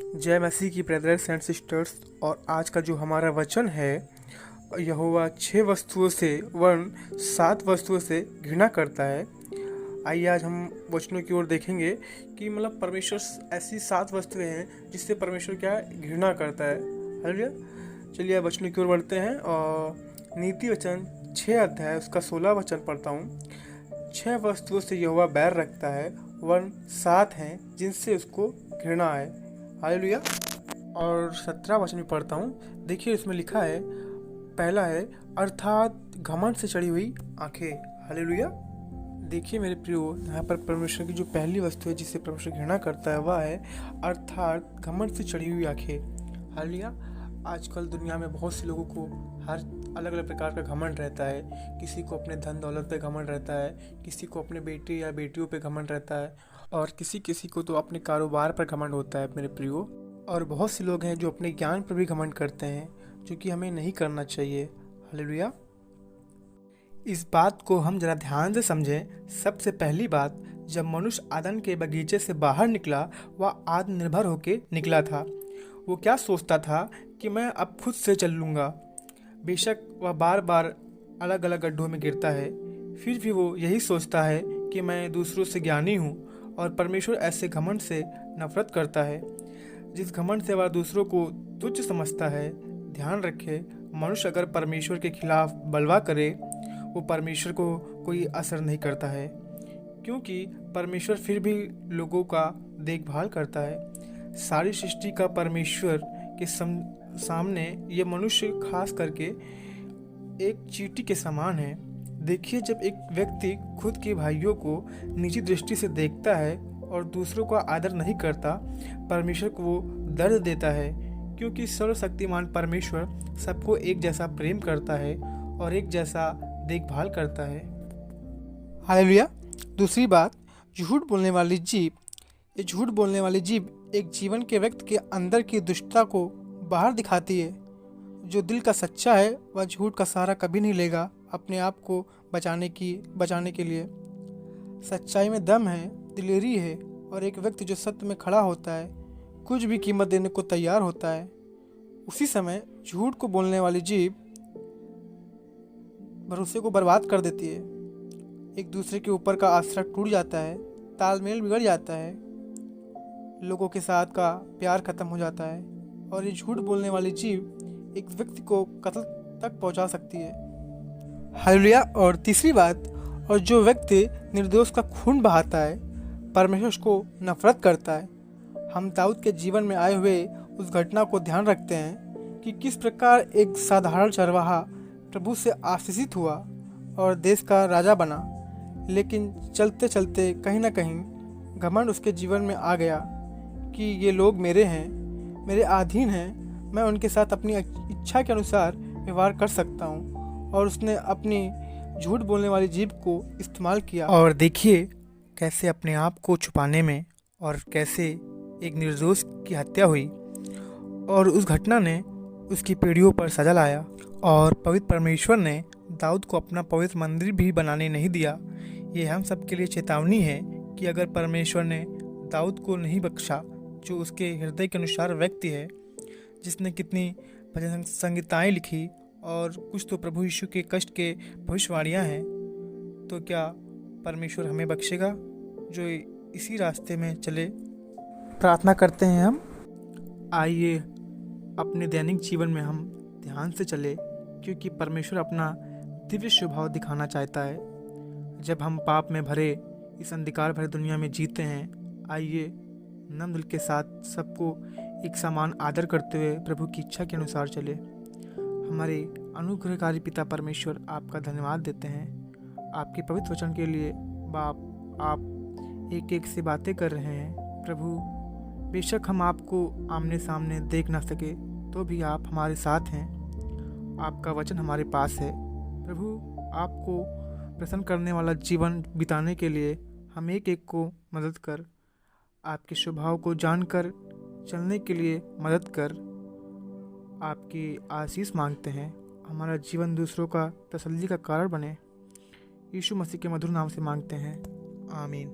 जय मसीह की brothers and sisters. और आज का जो हमारा वचन है, यहोवा 6 वस्तुओं से वरन 7 वस्तुओं से घृणा करता है। आइए आज हम वचनों की ओर देखेंगे कि मतलब परमेश्वर ऐसी 7 वस्तुएं हैं जिससे परमेश्वर क्या है, घृणा करता है। हालेलुया। चलिए वचनों की ओर बढ़ते हैं और नीति वचन 6 अध्याय उसका 16 वचन पढ़ता हूँ। 6 वस्तुओं से यहोवा बैर रखता है वरन 7 हैं जिनसे उसको घृणा है। हालेलुया। और 17 वचन भी पढ़ता हूँ। देखिए इसमें लिखा है, पहला है अर्थात घमंड से चढ़ी हुई आंखें। हालेलुया। देखिए मेरे प्रियो, यहाँ पर परमेश्वर की जो पहली वस्तु है जिससे परमेश्वर घृणा करता है वह है अर्थात घमंड से चढ़ी हुई आंखें। हालेलुया। आजकल दुनिया में बहुत से लोगों को हर अलग अलग प्रकार का घमंड रहता है। किसी को अपने धन दौलत पे घमंड रहता है, किसी को अपने बेटे या बेटियों पे घमंड रहता है, और किसी किसी को तो अपने कारोबार पर घमंड होता है मेरे प्रियो। और बहुत से लोग हैं जो अपने ज्ञान पर भी घमंड करते हैं, जो कि हमें नहीं करना चाहिए। हालेलुया। इस बात को हम जरा ध्यान से समझें। सबसे पहली बात, जब मनुष्य आदन के बगीचे से बाहर निकला, वह आत्मनिर्भर होकर निकला था। वो क्या सोचता था कि मैं अब खुद से चल लूँगा। बेशक वह बार बार अलग अलग गड्ढों में गिरता है, फिर भी वो यही सोचता है कि मैं दूसरों से ज्ञानी हूँ। और परमेश्वर ऐसे घमंड से नफरत करता है, जिस घमंड से वह दूसरों को तुच्छ समझता है। ध्यान रखे, मनुष्य अगर परमेश्वर के खिलाफ बलवा करे, वो परमेश्वर को कोई असर नहीं करता है, क्योंकि परमेश्वर फिर भी लोगों का देखभाल करता है। सारी सृष्टि का परमेश्वर के सामने ये मनुष्य खास करके एक चींटी के समान है। देखिए, जब एक व्यक्ति खुद के भाइयों को निजी दृष्टि से देखता है और दूसरों का आदर नहीं करता, परमेश्वर को वो दर्द देता है, क्योंकि सर्वशक्तिमान परमेश्वर सबको एक जैसा प्रेम करता है और एक जैसा देखभाल करता है। हालेलुया। दूसरी बात, झूठ बोलने वाली जीभ। ये झूठ बोलने वाली जीभ एक जीवन के व्यक्ति के अंदर की दुष्टता को बाहर दिखाती है। जो दिल का सच्चा है वह झूठ का सहारा कभी नहीं लेगा अपने आप को बचाने के लिए। सच्चाई में दम है, दिलेरी है, और एक व्यक्ति जो सत्य में खड़ा होता है कुछ भी कीमत देने को तैयार होता है। उसी समय झूठ को बोलने वाली जीभ भरोसे को बर्बाद कर देती है। एक दूसरे के ऊपर का आस्था टूट जाता है, तालमेल बिगड़ जाता है, लोगों के साथ का प्यार खत्म हो जाता है, और ये झूठ बोलने वाली जीभ एक व्यक्ति को कत्ल तक पहुंचा सकती है। हालेलुया। और तीसरी बात, और जो व्यक्ति निर्दोष का खून बहाता है, परमेश्वर उसको नफरत करता है। हम दाऊद के जीवन में आए हुए उस घटना को ध्यान रखते हैं कि किस प्रकार एक साधारण चरवाहा प्रभु से आशीषित हुआ और देश का राजा बना, लेकिन चलते चलते कहीं ना कहीं घमंड उसके जीवन में आ गया कि ये लोग मेरे हैं, मेरे अधीन हैं, मैं उनके साथ अपनी इच्छा के अनुसार व्यवहार कर सकता हूँ, और उसने अपनी झूठ बोलने वाली जीभ को इस्तेमाल किया। और देखिए कैसे अपने आप को छुपाने में और कैसे एक निर्दोष की हत्या हुई, और उस घटना ने उसकी पीढ़ियों पर सजा लाया। और पवित्र परमेश्वर ने दाऊद को अपना पवित्र मंदिर भी बनाने नहीं दिया। ये हम सब के लिए चेतावनी है कि अगर परमेश्वर ने दाऊद को नहीं बख्शा, जो उसके हृदय के अनुसार व्यक्ति है, जिसने कितनी भजन संगीताएँ लिखी और कुछ तो प्रभु यीशु के कष्ट के भविष्यवाणियाँ हैं, तो क्या परमेश्वर हमें बख्शेगा जो इसी रास्ते में चले? प्रार्थना करते हैं हम। आइए अपने दैनिक जीवन में हम ध्यान से चले, क्योंकि परमेश्वर अपना दिव्य स्वभाव दिखाना चाहता है। जब हम पाप में भरे इस अंधकार भरे दुनिया में जीते हैं, आइए नम्र दिल के साथ सबको एक समान आदर करते हुए प्रभु की इच्छा के अनुसार चले। हमारे अनुग्रहकारी पिता परमेश्वर, आपका धन्यवाद देते हैं आपके पवित्र वचन के लिए। बाप, आप एक एक से बातें कर रहे हैं प्रभु। बेशक हम आपको आमने सामने देख ना सके, तो भी आप हमारे साथ हैं। आपका वचन हमारे पास है प्रभु। आपको प्रसन्न करने वाला जीवन बिताने के लिए हम एक एक को मदद कर, आपके स्वभाव को जानकर चलने के लिए मदद कर। आपकी आशीष मांगते हैं, हमारा जीवन दूसरों का तसल्ली का कारण बने। यीशु मसीह के मधुर नाम से मांगते हैं, आमीन।